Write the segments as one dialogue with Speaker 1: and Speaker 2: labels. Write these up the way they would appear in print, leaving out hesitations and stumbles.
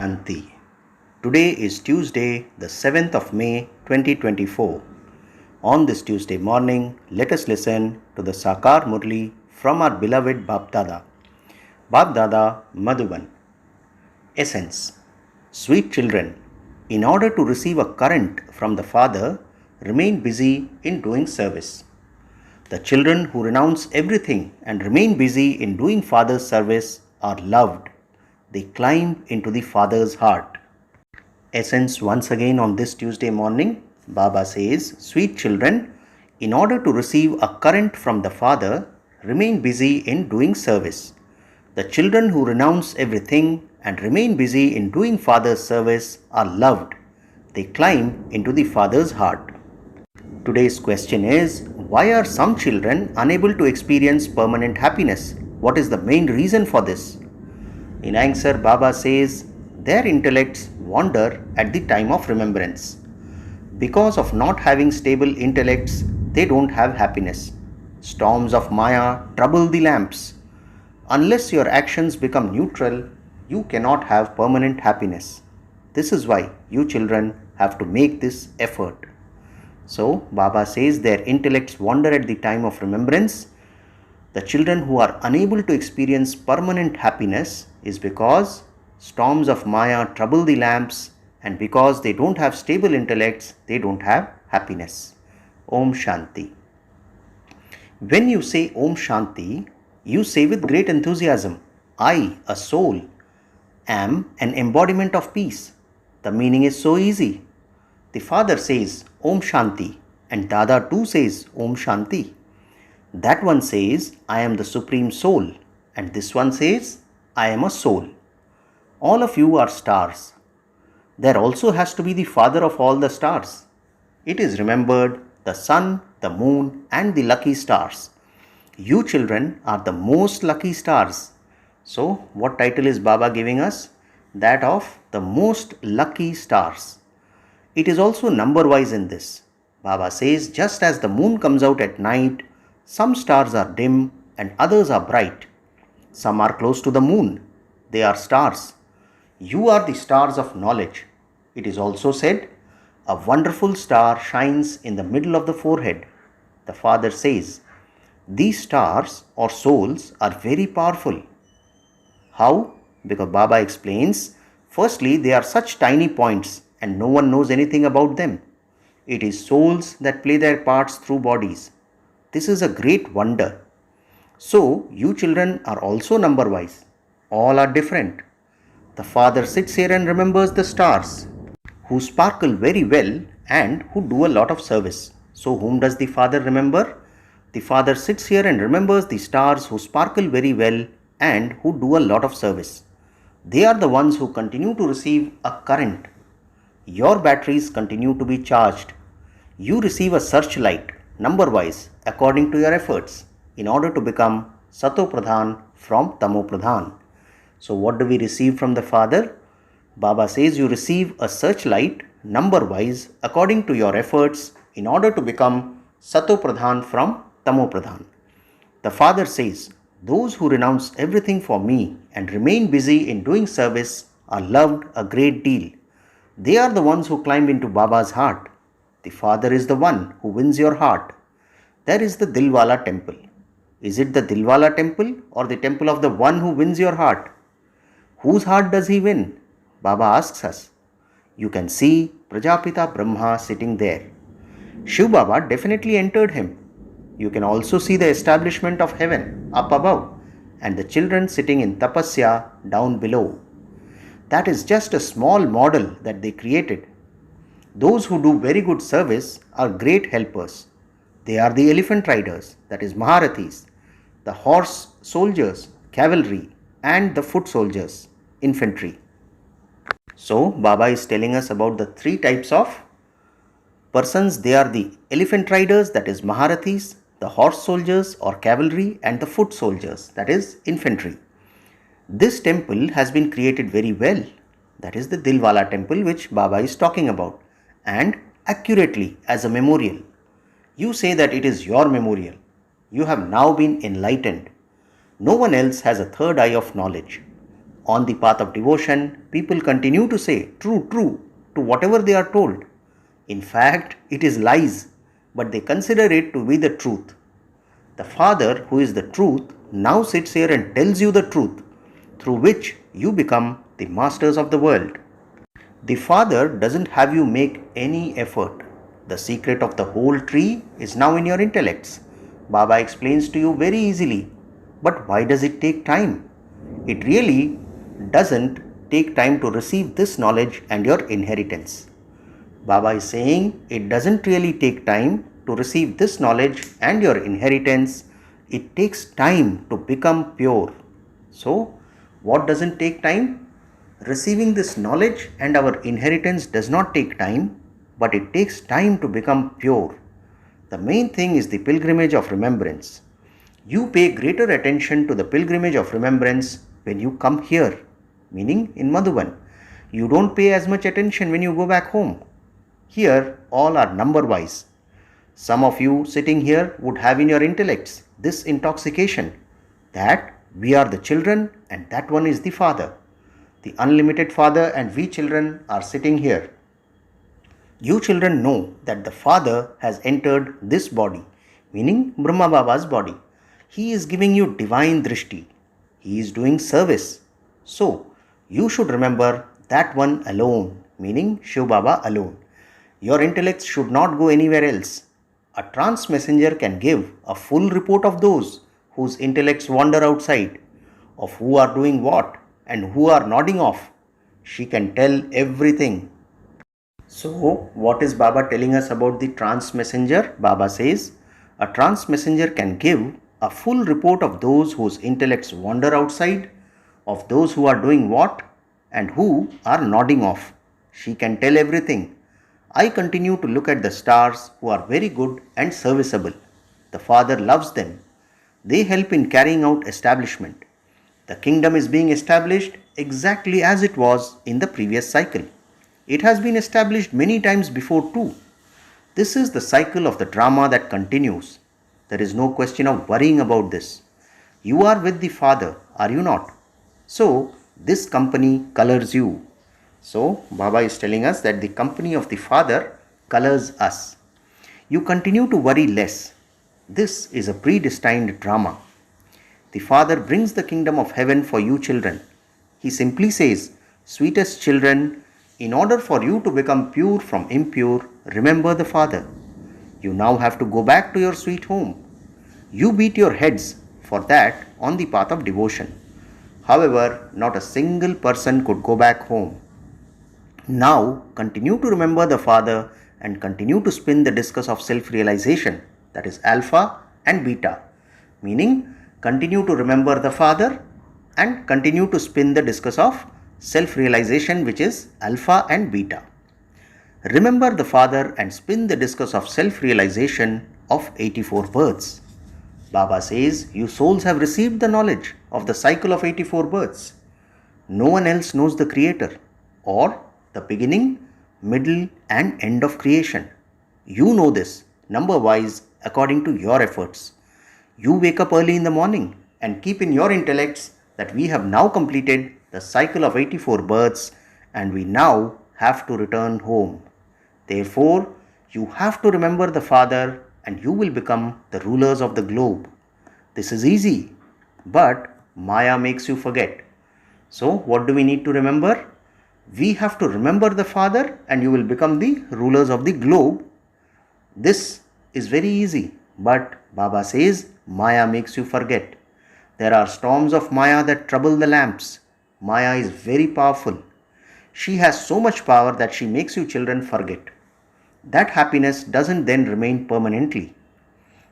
Speaker 1: Shanti. Today is Tuesday, the 7th of May 2024. On this Tuesday morning, let us listen to the Sakar Murli from our beloved Bap Dada. Bap Dada Madhuban. Essence. Sweet children, in order to receive a current from the Father, remain busy in doing service. The children who renounce everything and remain busy in doing Father's service are loved. They climb into the Father's heart. Essence once again on this Tuesday morning, Baba says, sweet children, in order to receive a current from the Father, remain busy in doing service. The children who renounce everything and remain busy in doing Father's service are loved. They climb into the Father's heart. Today's question is, why are some children unable to experience permanent happiness? What is the main reason for this? In answer, Baba says, their intellects wander at the time of remembrance. Because of not having stable intellects, they don't have happiness. Storms of Maya trouble the lamps. Unless your actions become neutral, you cannot have permanent happiness. This is why you children have to make this effort. So, Baba says their intellects wander at the time of remembrance. The children who are unable to experience permanent happiness is because storms of Maya trouble the lamps, and because they don't have stable intellects, they don't have happiness. Om Shanti. When you say Om Shanti, you say with great enthusiasm, I, a soul, am an embodiment of peace. The meaning is so easy. The Father says Om Shanti, and Dada too says Om Shanti. That one says, I am the Supreme Soul, and this one says, I am a soul. All of you are stars. There also has to be the Father of all the stars. It is remembered the sun, the moon, and the lucky stars. You children are the most lucky stars. So, what title is Baba giving us? That of the most lucky stars. It is also number-wise in this. Baba says, just as the moon comes out at night, some stars are dim and others are bright. Some are close to the moon. They are stars. You are the stars of knowledge. It is also said, a wonderful star shines in the middle of the forehead. The Father says, these stars or souls are very powerful. How? Because Baba explains, firstly, they are such tiny points and no one knows anything about them. It is souls that play their parts through bodies. This is a great wonder. So, you children are also number-wise. All are different. The Father sits here and remembers the stars, who sparkle very well and who do a lot of service. So, whom does the Father remember? The Father sits here and remembers the stars who sparkle very well and who do a lot of service. They are the ones who continue to receive a current. Your batteries continue to be charged. You receive a searchlight, number-wise, according to your efforts, in order to become Sato Pradhan from Tamo Pradhan. So what do we receive from the Father? Baba says you receive a searchlight, number-wise, according to your efforts, in order to become Sato Pradhan from Tamo Pradhan. The Father says, those who renounce everything for me and remain busy in doing service are loved a great deal. They are the ones who climb into Baba's heart. The Father is the one who wins your heart. There is the Dilwala temple. Is it the Dilwala temple or the temple of the one who wins your heart? Whose heart does he win? Baba asks us. You can see Prajapita Brahma sitting there. Shiv Baba definitely entered him. You can also see the establishment of heaven up above and the children sitting in tapasya down below. That is just a small model that they created. Those who do very good service are great helpers. They are the elephant riders, that is Maharathis, the horse soldiers, cavalry, and the foot soldiers, infantry. So, Baba is telling us about the three types of persons. They are the elephant riders, that is Maharathis, the horse soldiers or cavalry, and the foot soldiers, that is infantry. This temple has been created very well. That is the Dilwala temple which Baba is talking about, and accurately as a memorial. You say that it is your memorial. You have now been enlightened. No one else has a third eye of knowledge. On the path of devotion, people continue to say true, true to whatever they are told. In fact, it is lies, but they consider it to be the truth. The Father, who is the truth, now sits here and tells you the truth, through which you become the masters of the world. The Father doesn't have you make any effort. The secret of the whole tree is now in your intellects. Baba explains to you very easily. But why does it take time? It really doesn't take time to receive this knowledge and your inheritance. Baba is saying it doesn't really take time to receive this knowledge and your inheritance. It takes time to become pure. So, what doesn't take time? Receiving this knowledge and our inheritance does not take time, but it takes time to become pure. The main thing is the pilgrimage of remembrance. You pay greater attention to the pilgrimage of remembrance when you come here, meaning in Madhuban. You don't pay as much attention when you go back home. Here, all are number-wise. Some of you sitting here would have in your intellects this intoxication that we are the children and that one is the Father. The unlimited Father and we children are sitting here. You children know that the Father has entered this body, meaning Brahma Baba's body. He is giving you divine drishti. He is doing service. So, you should remember that one alone, meaning Shiv Baba alone. Your intellects should not go anywhere else. A trance messenger can give a full report of those whose intellects wander outside, of who are doing what and who are nodding off. She can tell everything. So, what is Baba telling us about the trance messenger? Baba says, a trance messenger can give a full report of those whose intellects wander outside, of those who are doing what and who are nodding off. She can tell everything. I continue to look at the stars who are very good and serviceable. The Father loves them. They help in carrying out establishment. The kingdom is being established exactly as it was in the previous cycle. It has been established many times before too. This is the cycle of the drama that continues. There is no question of worrying about this. You are with the Father, are you not? So, this company colors you. So, Baba is telling us that the company of the Father colors us. You continue to worry less. This is a predestined drama. The Father brings the kingdom of heaven for you children. He simply says, sweetest children, in order for you to become pure from impure, remember the Father. You now have to go back to your sweet home. You beat your heads for that on the path of devotion. However, not a single person could go back home. Now, continue to remember the Father and continue to spin the discus of self-realization, that is alpha and beta, meaning continue to remember the Father and continue to spin the discus of self-realization, which is alpha and beta. Remember the Father and spin the discus of self-realization of 84 births. Baba says, you souls have received the knowledge of the cycle of 84 births. No one else knows the Creator or the beginning, middle and end of creation. You know this, number-wise, according to your efforts. You wake up early in the morning and keep in your intellects that we have now completed the cycle of 84 births and we now have to return home. Therefore, you have to remember the Father and you will become the rulers of the globe. This is easy, but Maya makes you forget. So, what do we need to remember? We have to remember the Father and you will become the rulers of the globe. This is very easy, but Baba says Maya makes you forget. There are storms of Maya that trouble the lamps. Maya is very powerful. She has so much power that she makes you children forget. That happiness doesn't then remain permanently.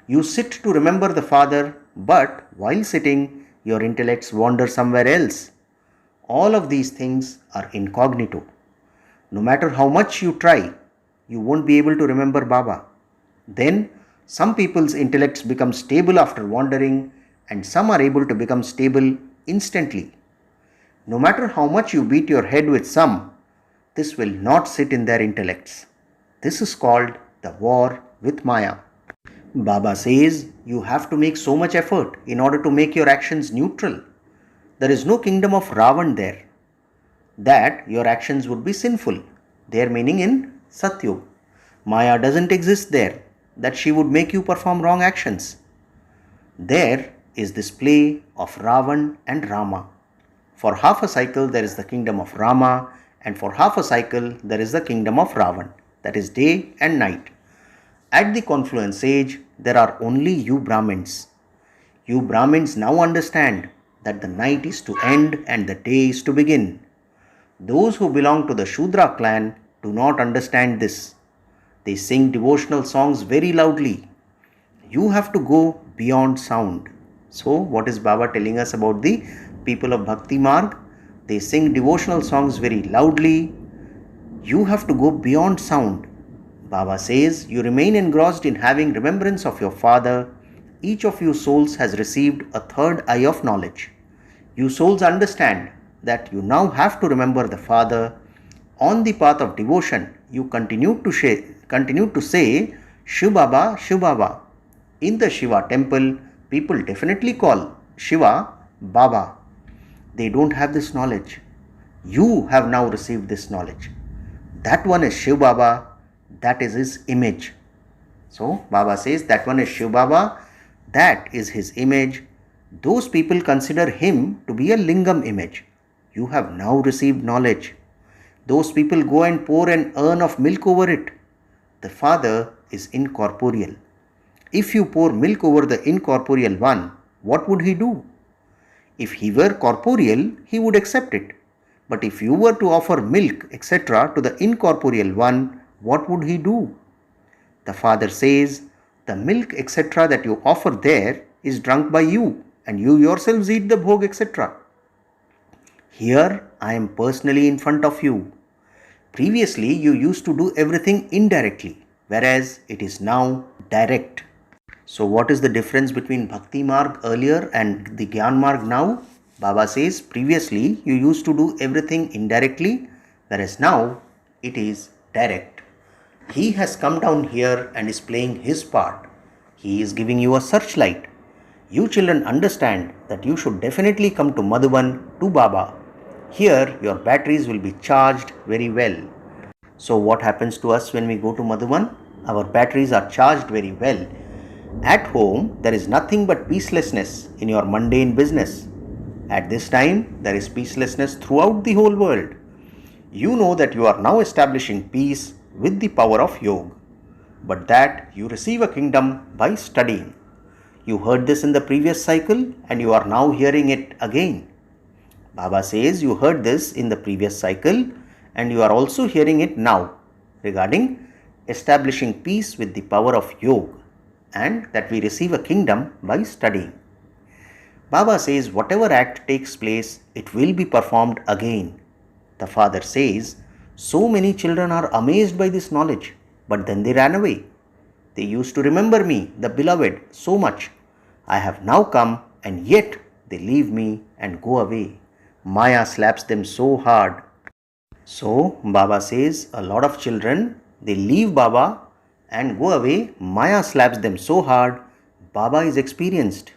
Speaker 1: You sit to remember the Father, but while sitting, your intellects wander somewhere else. All of these things are incognito. No matter how much you try, you won't be able to remember Baba. Then, some people's intellects become stable after wandering, and some are able to become stable instantly. No matter how much you beat your head with some, this will not sit in their intellects. This is called the war with Maya. Baba says you have to make so much effort in order to make your actions neutral. There is no kingdom of Ravan there, that your actions would be sinful. Their meaning in Satyug. Maya doesn't exist there, that she would make you perform wrong actions. There is this play of Ravan and Rama. For half a cycle there is the kingdom of Rama, and for half a cycle there is the kingdom of Ravan, that is day and night. At the confluence age, there are only you Brahmins. You Brahmins now understand that the night is to end and the day is to begin. Those who belong to the Shudra clan do not understand this. They sing devotional songs very loudly. You have to go beyond sound. So, what is Baba telling us about the people of Bhakti Marg? They sing devotional songs very loudly. You have to go beyond sound. Baba says, you remain engrossed in having remembrance of your father. Each of you souls has received a third eye of knowledge. You souls understand that you now have to remember the Father. On the path of devotion, you continue to say Shiv Baba, Shiv Baba. In the Shiva temple, people definitely call Shiva Baba. They don't have this knowledge. You have now received this knowledge. That one is Shiv Baba, that is his image. So Baba says that one is Shiv Baba, that is his image. Those people consider him to be a lingam image. You have now received knowledge. Those people go and pour an urn of milk over it. The Father is incorporeal. If you pour milk over the incorporeal one, what would he do? If he were corporeal, he would accept it. But if you were to offer milk, etc., to the incorporeal one, what would he do? The Father says, the milk, etc., that you offer there is drunk by you, and you yourselves eat the bhog, etc. Here I am personally in front of you. Previously you used to do everything indirectly, whereas it is now direct. So what is the difference between Bhakti Marg earlier and the Gyan Marg now? Baba says previously you used to do everything indirectly, whereas now it is direct. He has come down here and is playing his part. He is giving you a searchlight. You children understand that you should definitely come to Madhuban, to Baba. Here your batteries will be charged very well. So what happens to us when we go to Madhuban? Our batteries are charged very well. At home there is nothing but peacelessness in your mundane business. At this time there is peacelessness throughout the whole world. You know that you are now establishing peace with the power of yoga, but that you receive a kingdom by studying. You heard this in the previous cycle and you are now hearing it again. Baba says you heard this in the previous cycle and you are also hearing it now regarding establishing peace with the power of yoga, and that we receive a kingdom by studying. Baba says whatever act takes place, it will be performed again. The Father says, so many children are amazed by this knowledge, but then they ran away. They used to remember me, the beloved, so much. I have now come and yet they leave me and go away. Maya slaps them so hard. So Baba says a lot of children, they leave Baba and go away. Maya slaps them so hard. Baba is experienced.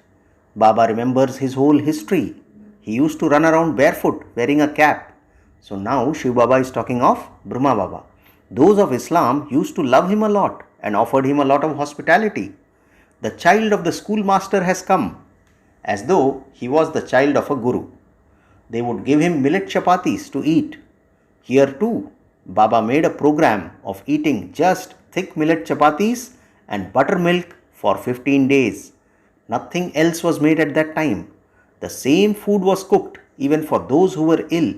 Speaker 1: Baba remembers his whole history. He used to run around barefoot wearing a cap. So now Shiv Baba is talking of Brahma Baba. Those of Islam used to love him a lot and offered him a lot of hospitality. The child of the schoolmaster has come, as though he was the child of a guru. They would give him millet chapatis to eat. Here too, Baba made a program of eating just thick millet chapatis and buttermilk for 15 days. Nothing else was made at that time. The same food was cooked even for those who were ill.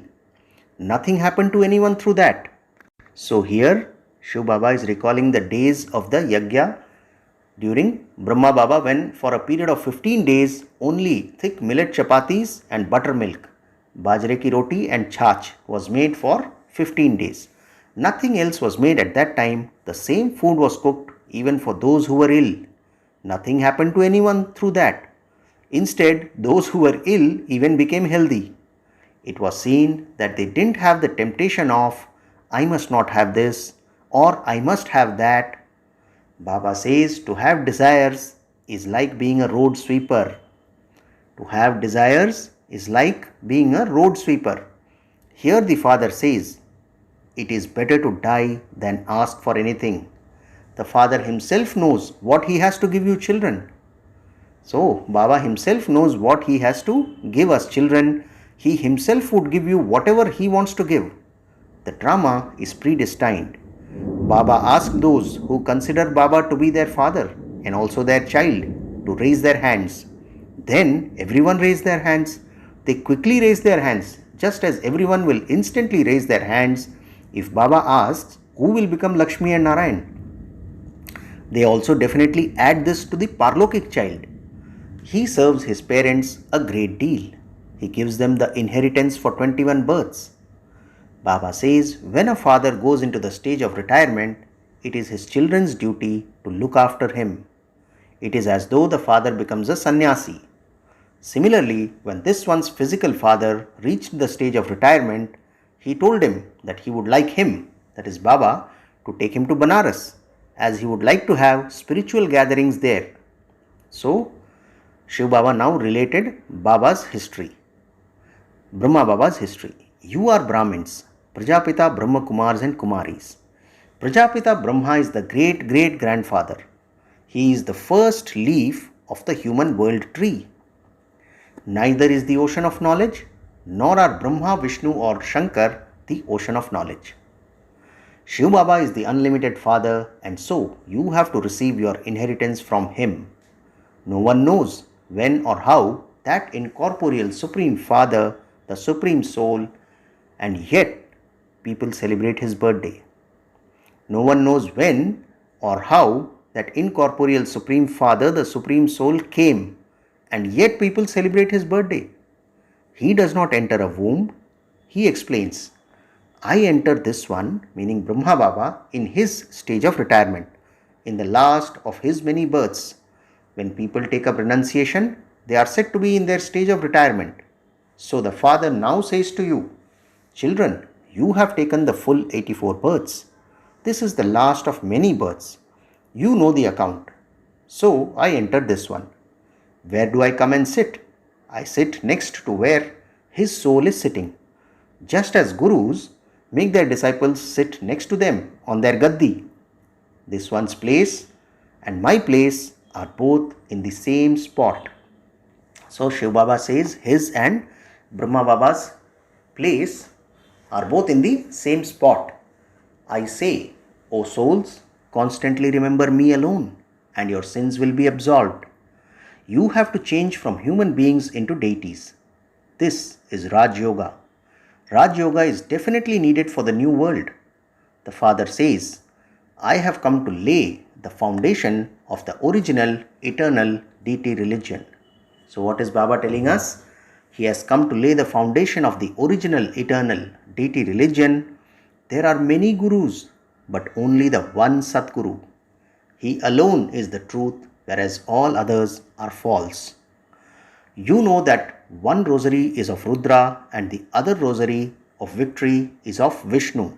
Speaker 1: Nothing happened to anyone through that. So here, Shiv Baba is recalling the days of the Yajna during Brahma Baba, when for a period of 15 days only thick millet chapatis and buttermilk, bajre ki roti and chach was made for 15 days. Nothing else was made at that time. The same food was cooked even for those who were ill. Nothing happened to anyone through that. Instead, those who were ill even became healthy. It was seen that they didn't have the temptation of, I must not have this or I must have that. Baba says to have desires is like being a road sweeper. To have desires is like being a road sweeper. Here the father says, it is better to die than ask for anything. The father himself knows what he has to give you children. So, Baba himself knows what he has to give us children. He himself would give you whatever he wants to give. The drama is predestined. Baba asked those who consider Baba to be their father and also their child to raise their hands. Then everyone raised their hands. They quickly raised their hands, just as everyone will instantly raise their hands if Baba asks who will become Lakshmi and Narayan. They also definitely add this to the Parlokik child. He serves his parents a great deal. He gives them the inheritance for 21 births. Baba says when a father goes into the stage of retirement, it is his children's duty to look after him. It is as though the father becomes a sannyasi. Similarly, when this one's physical father reached the stage of retirement, he told him that he would like him, that is Baba, to take him to Banaras, as he would like to have spiritual gatherings there. So, Shiv Baba now related Baba's history. Brahma Baba's history. You are Brahmins, Prajapita Brahma Kumars and Kumaris. Prajapita Brahma is the great grandfather. He is the first leaf of the human world tree. Neither is the ocean of knowledge, nor are Brahma, Vishnu or Shankar the ocean of knowledge. Shiv Baba is the unlimited father, and so you have to receive your inheritance from him. No one knows when or how that incorporeal Supreme Father, the Supreme Soul, and yet people celebrate his birthday. No one knows when or how that incorporeal Supreme Father, the Supreme Soul, came, and yet people celebrate his birthday. He does not enter a womb. He explains, I entered this one, meaning Brahma Baba, in his stage of retirement, in the last of his many births. When people take up renunciation, they are said to be in their stage of retirement. So the father now says to you, children, you have taken the full 84 births. This is the last of many births. You know the account. So I entered this one. Where do I come and sit? I sit next to where his soul is sitting. Just as gurus make their disciples sit next to them on their gaddi. This one's place and my place are both in the same spot. So Shiv Baba says his and Brahma Baba's place are both in the same spot. I say, O souls, constantly remember me alone and your sins will be absolved. You have to change from human beings into deities. This is Raj Yoga. Raj Yoga is definitely needed for the new world. The father says, I have come to lay the foundation of the original eternal deity religion. So what is Baba telling us? He has come to lay the foundation of the original eternal deity religion. There are many gurus, but only the one Satguru. He alone is the truth, whereas all others are false. You know that one rosary is of Rudra and the other rosary of victory is of Vishnu.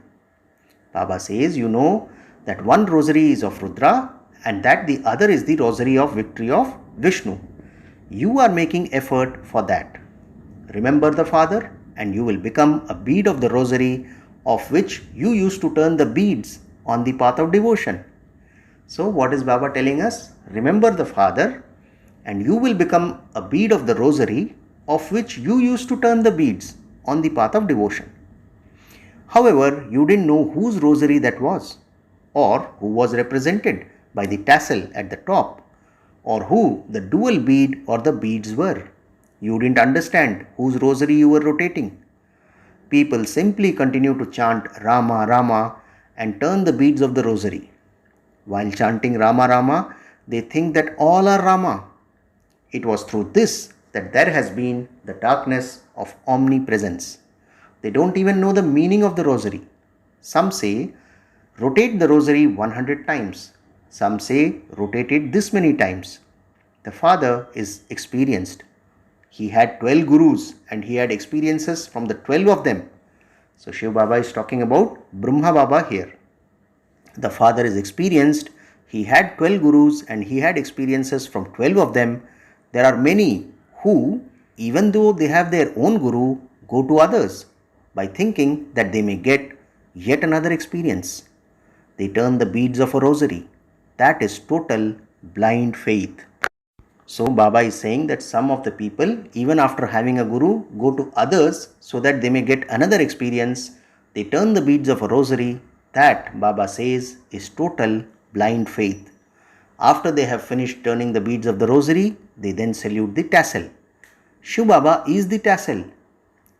Speaker 1: Baba says you know that one rosary is of Rudra and that the other is the rosary of victory of Vishnu. You are making effort for that. Remember the Father and you will become a bead of the rosary of which you used to turn the beads on the path of devotion. So what is Baba telling us? Remember the Father and you will become a bead of the rosary of which you used to turn the beads on the path of devotion. However, you didn't know whose rosary that was, or who was represented by the tassel at the top, or who the dual bead or the beads were. You didn't understand whose rosary you were rotating. People simply continue to chant Rama, Rama and turn the beads of the rosary. While chanting Rama, Rama, they think that all are Rama. It was through this that there has been the darkness of omnipresence. They don't even know the meaning of the rosary. Some say, rotate the rosary 100 times. Some say, rotate it this many times. The Father is experienced. He had 12 gurus and he had experiences from the 12 of them. So Shiv Baba is talking about Brahma Baba here. The Father is experienced. He had 12 gurus and he had experiences from 12 of them. There are many who, even though they have their own guru, go to others by thinking that they may get yet another experience. They turn the beads of a rosary. That is total blind faith. So Baba is saying that some of the people, even after having a guru, go to others so that they may get another experience. They turn the beads of a rosary. That, Baba says, is total blind faith. After they have finished turning the beads of the rosary, they then salute the tassel. Shiv Baba is the tassel.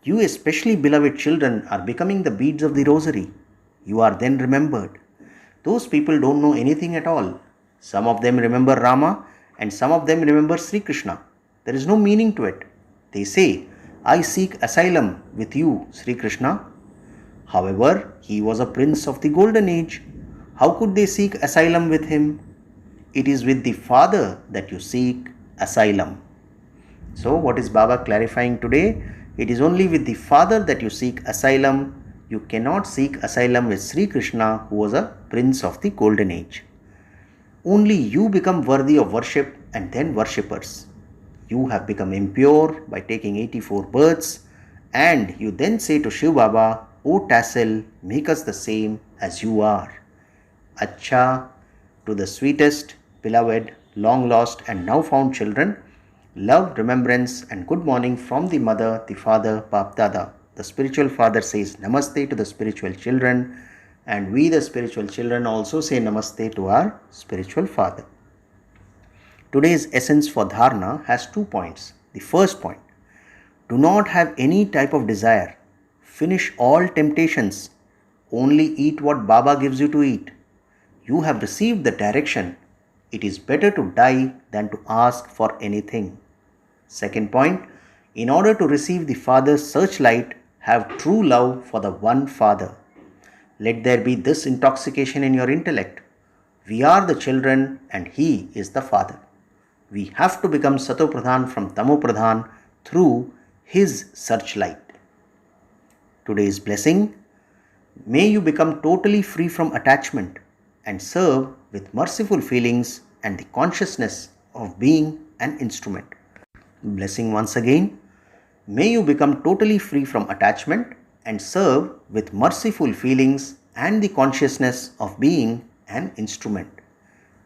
Speaker 1: You, especially beloved children, are becoming the beads of the rosary. You are then remembered. Those people don't know anything at all. Some of them remember Rama and some of them remember Sri Krishna. There is no meaning to it. They say, I seek asylum with you, Sri Krishna. However, he was a prince of the golden age. How could they seek asylum with him? It is with the Father that you seek asylum. So, what is Baba clarifying today? It is only with the Father that you seek asylum. You cannot seek asylum with Sri Krishna, who was a prince of the golden age. Only you become worthy of worship and then worshippers. You have become impure by taking 84 births, and you then say to Shiv Baba, O tassel, make us the same as you are. Acha, to the sweetest, beloved, long lost and now found children, love, remembrance and good morning from the mother, the father, Bap Dada. The spiritual father says Namaste to the spiritual children, and we the spiritual children also say Namaste to our spiritual father. Today's essence for dharana has 2 points. The first point, do not have any type of desire. Finish all temptations. Only eat what Baba gives you to eat. You have received the direction. It is better to die than to ask for anything. Second point, in order to receive the Father's searchlight, have true love for the one Father. Let there be this intoxication in your intellect. We are the children and He is the Father. We have to become Satopradhan from Tamopradhan through His searchlight. Today's blessing, may you become totally free from attachment and serve with merciful feelings and the consciousness of being an instrument. Blessing once again, may you become totally free from attachment and serve with merciful feelings and the consciousness of being an instrument.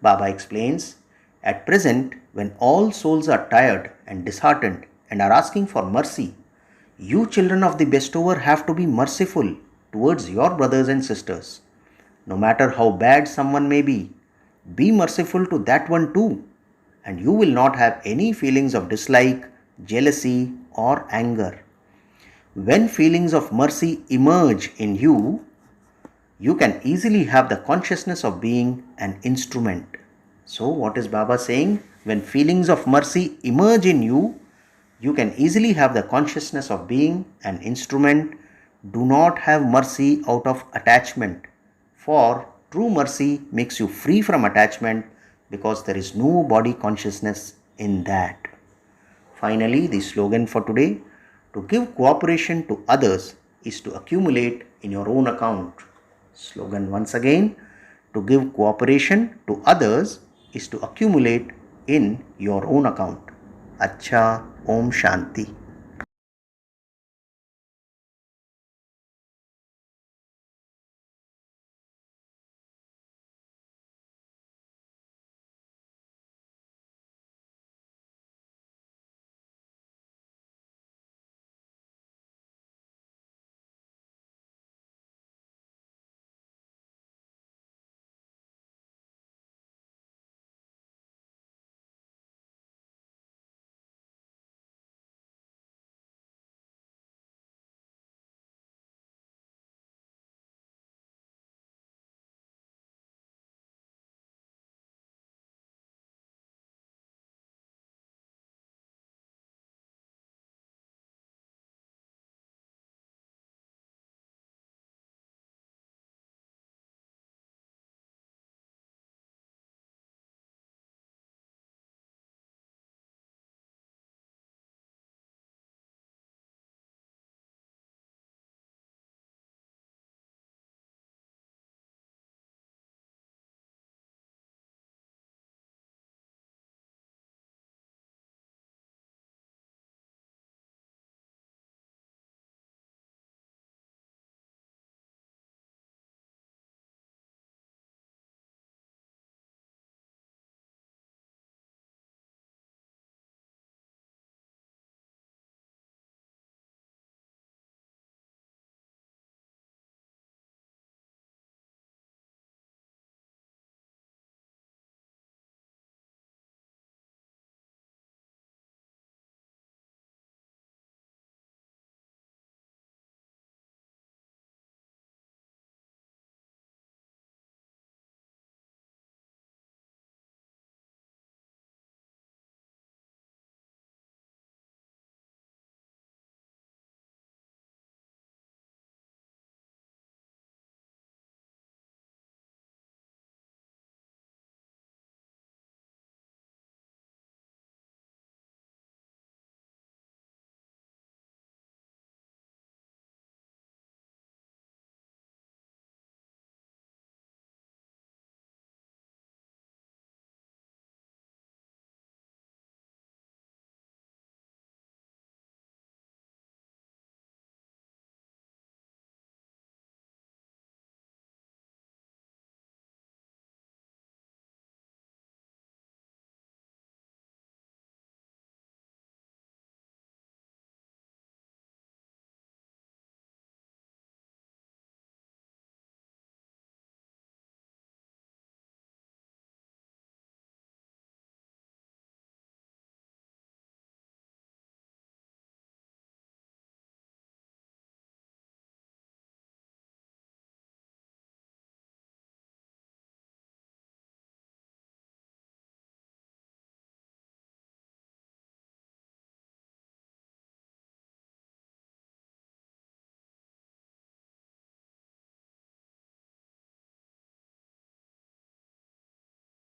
Speaker 1: Baba explains, at present, when all souls are tired and disheartened and are asking for mercy, you children of the bestower have to be merciful towards your brothers and sisters. No matter how bad someone may be merciful to that one too, and you will not have any feelings of dislike, jealousy or anger. When feelings of mercy emerge in you, you can easily have the consciousness of being an instrument. So what is Baba saying? When feelings of mercy emerge in you, you can easily have the consciousness of being an instrument. Do not have mercy out of attachment, for true mercy makes you free from attachment because there is no body consciousness in that. Finally, the slogan for today, to give cooperation to others is to accumulate in your own account. Slogan once again, to give cooperation to others is to accumulate in your own account. Acha, Om Shanti.